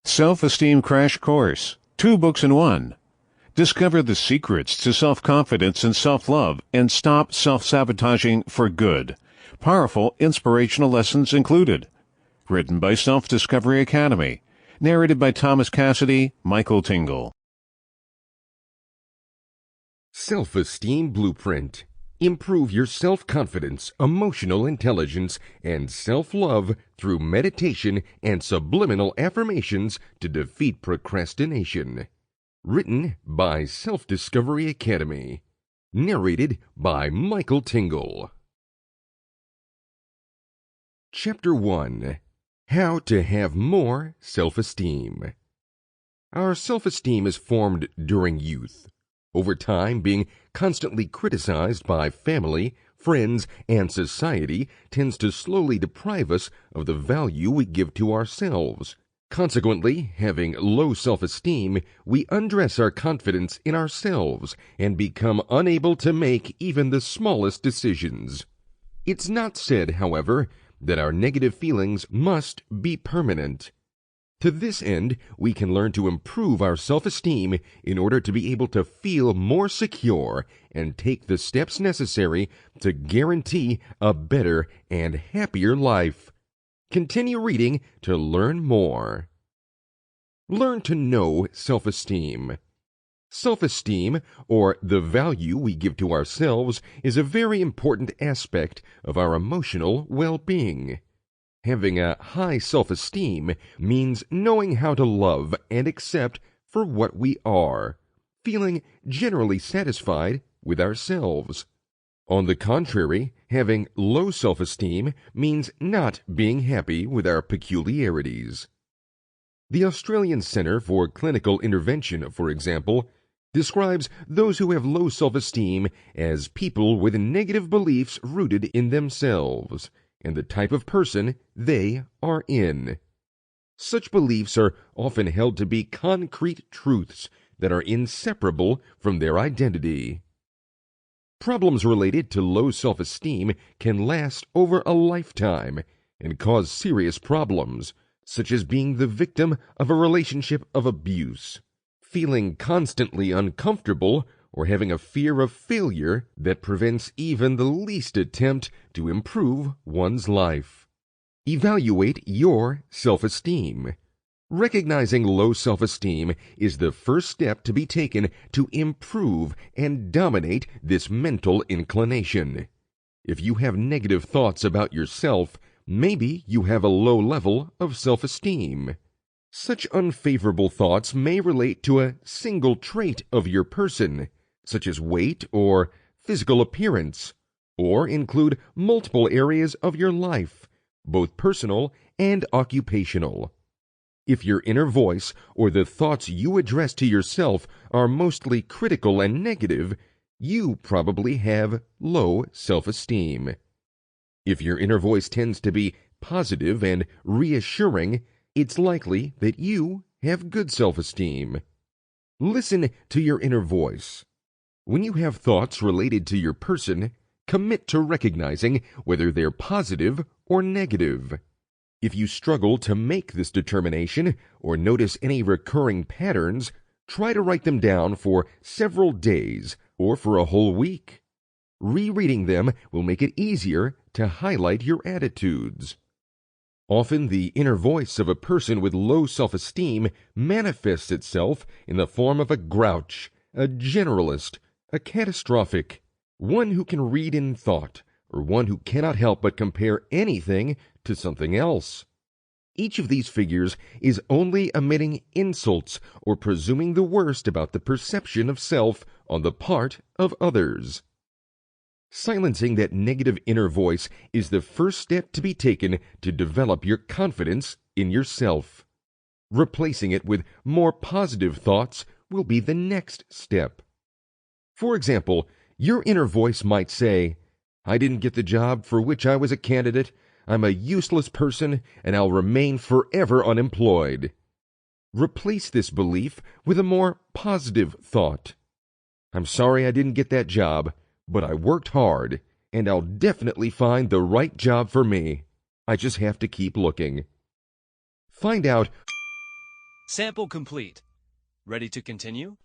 Self-Esteem Crash Course. 2 books in 1. Discover the secrets to self-confidence and self-love and stop self-sabotaging for good. Powerful, inspirational lessons included. Written by Self-Discovery Academy. Narrated by Thomas Cassidy, Michael Tingle. Self-Esteem Blueprint. Improve your self-confidence, emotional intelligence, and self-love through meditation and subliminal affirmations to defeat procrastination. Written by Self-Discovery Academy. Narrated by Michael Tingle. Chapter 1. How to Have More Self-Esteem. Our self-esteem is formed during youth. Over time, being constantly criticized by family, friends, and society tends to slowly deprive us of the value we give to ourselves. Consequently, having low self-esteem, we undress our confidence in ourselves and become unable to make even the smallest decisions. It's not said, however, that our negative feelings must be permanent. To this end, we can learn to improve our self-esteem in order to be able to feel more secure and take the steps necessary to guarantee a better and happier life. Continue reading to learn more. Learn to know self-esteem. Self-esteem, or the value we give to ourselves, is a very important aspect of our emotional well-being. Having a high self-esteem means knowing how to love and accept for what we are, feeling generally satisfied with ourselves. On the contrary, having low self-esteem means not being happy with our peculiarities. The Australian Centre for Clinical Intervention, for example, describes those who have low self-esteem as people with negative beliefs rooted in themselves and the type of person they are in. Such beliefs are often held to be concrete truths that are inseparable from their identity. Problems related to low self-esteem can last over a lifetime and cause serious problems, such as being the victim of a relationship of abuse, feeling constantly uncomfortable, or having a fear of failure that prevents even the least attempt to improve one's life. Evaluate your self-esteem. Recognizing low self-esteem is the first step to be taken to improve and dominate this mental inclination. If you have negative thoughts about yourself, maybe you have a low level of self-esteem. Such unfavorable thoughts may relate to a single trait of your person, such as weight or physical appearance, or include multiple areas of your life, both personal and occupational. If your inner voice or the thoughts you address to yourself are mostly critical and negative, you probably have low self-esteem. If your inner voice tends to be positive and reassuring, it's likely that you have good self-esteem. Listen to your inner voice. When you have thoughts related to your person, commit to recognizing whether they're positive or negative. If you struggle to make this determination or notice any recurring patterns, try to write them down for several days or for a whole week. Rereading them will make it easier to highlight your attitudes. Often the inner voice of a person with low self-esteem manifests itself in the form of a grouch, a generalist, a catastrophic, one who can read in thought, or one who cannot help but compare anything to something else. Each of these figures is only emitting insults or presuming the worst about the perception of self on the part of others. Silencing that negative inner voice is the first step to be taken to develop your confidence in yourself. Replacing it with more positive thoughts will be the next step. For example, your inner voice might say, "I didn't get the job for which I was a candidate. I'm a useless person, and I'll remain forever unemployed." Replace this belief with a more positive thought. "I'm sorry I didn't get that job, but I worked hard, and I'll definitely find the right job for me. I just have to keep looking." Find out Sample complete. Ready to continue?